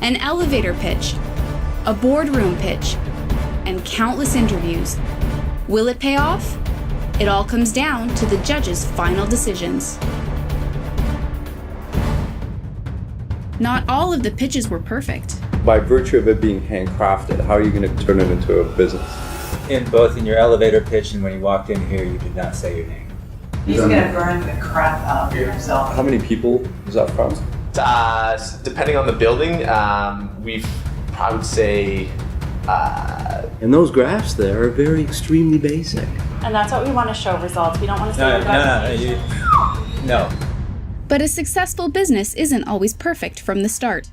an elevator pitch, a boardroom pitch, and countless interviews. Will it pay off? It all comes down to the judge's final decisions. Not all of the pitches were perfect. By virtue of it being handcrafted, how are you going to turn it into a business? In both in your elevator pitch and when you walked in here, you did not say your name. He's gonna burn the crap out of himself. How many people is that from? Depending on the building, I would say... And those graphs there are very extremely basic. And that's what we want to show, results. We don't want to say No. But a successful business isn't always perfect from the start.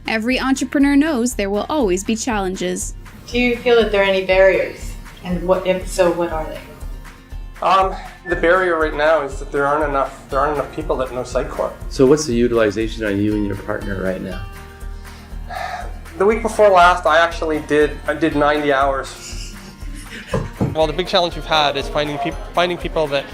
Every entrepreneur knows there will always be challenges. Do you feel that there are any barriers? And if so, what are they? The barrier right now is that there aren't enough people that know Sitecore. So what's the utilization on you and your partner right now? The week before last, I did 90 hours. Well, the big challenge we've had is finding people that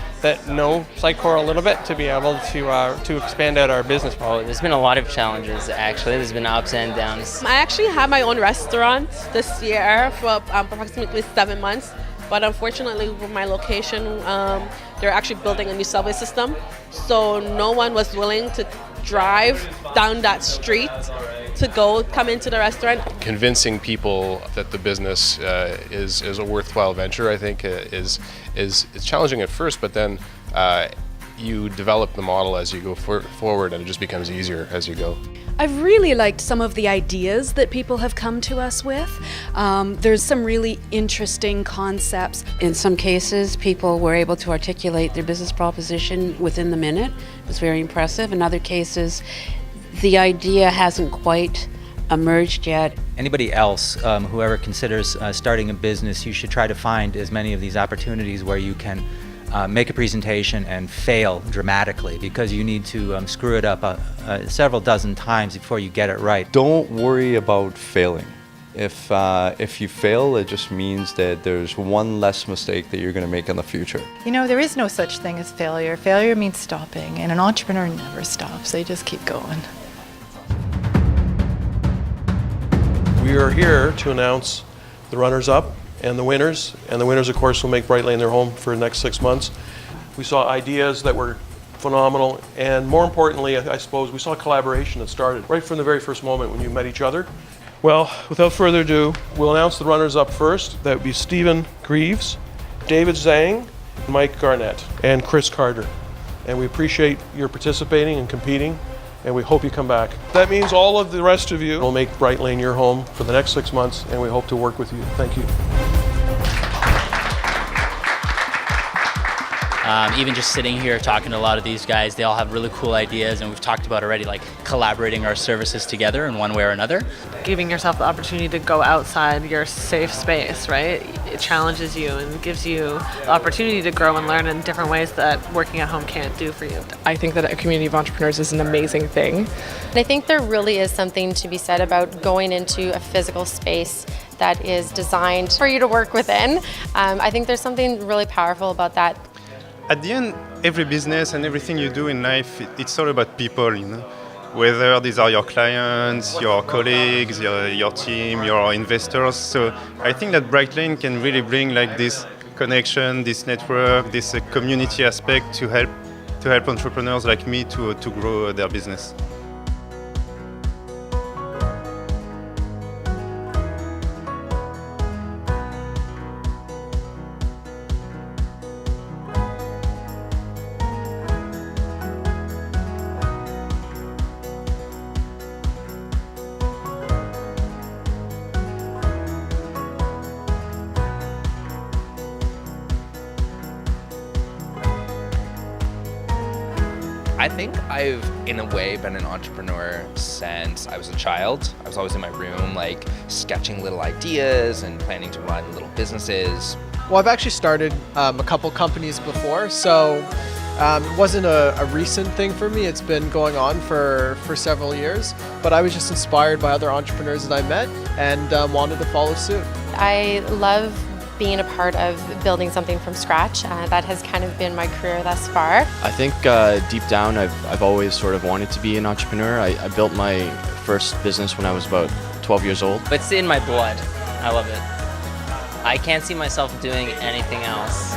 know Sitecore a little bit to be able to expand out our business. Oh, there's been a lot of challenges, actually. There's been ups and downs. I actually had my own restaurant this year for approximately 7 months. But unfortunately, with my location, they're actually building a new subway system. So no one was willing to drive down that street to come into the restaurant. Convincing people that the business is a worthwhile venture, I think, is challenging at first, but then you develop the model as you go forward, and it just becomes easier as you go. I've really liked some of the ideas that people have come to us with. There's some really interesting concepts. In some cases, people were able to articulate their business proposition within the minute. It was very impressive. In other cases, the idea hasn't quite emerged yet. Anybody else, whoever considers starting a business, you should try to find as many of these opportunities where you can make a presentation and fail dramatically, because you need to screw it up several dozen times before you get it right. Don't worry about failing. If you fail, it just means that there's one less mistake that you're going to make in the future. You know, there is no such thing as failure. Failure means stopping, and an entrepreneur never stops. They just keep going. We are here to announce the runners-up and the winners. And the winners, of course, will make BrightLane their home for the next 6 months. We saw ideas that were phenomenal, and more importantly, I suppose, we saw collaboration that started right from the very first moment when you met each other. Well, without further ado, we'll announce the runners-up first. That would be Stephen Greaves, David Zhang, Mike Garnett, and Chris Carter. And we appreciate your participating and competing, and we hope you come back. That means all of the rest of you will make BrightLane your home for the next 6 months, and we hope to work with you. Thank you. Even just sitting here talking to a lot of these guys, they all have really cool ideas, and we've talked about already, like collaborating our services together in one way or another. Giving yourself the opportunity to go outside your safe space, right? It challenges you and gives you the opportunity to grow and learn in different ways that working at home can't do for you. I think that a community of entrepreneurs is an amazing thing. I think there really is something to be said about going into a physical space that is designed for you to work within. I think there's something really powerful about that. At the end, every business and everything you do in life, it's all about people, you know. Whether these are your clients, your colleagues, your team, your investors. So I think that BrightLane can really bring like this connection, this network, this community aspect to help entrepreneurs like me to grow their business. I think I've, in a way, been an entrepreneur since I was a child. I was always in my room, like, sketching little ideas and planning to run little businesses. Well, I've actually started a couple companies before, so it wasn't a recent thing for me. It's been going on for several years, but I was just inspired by other entrepreneurs that I met and wanted to follow suit. I love being a part of building something from scratch. That has kind of been my career thus far. I think deep down I've always sort of wanted to be an entrepreneur. I built my first business when I was about 12 years old. It's in my blood. I love it. I can't see myself doing anything else.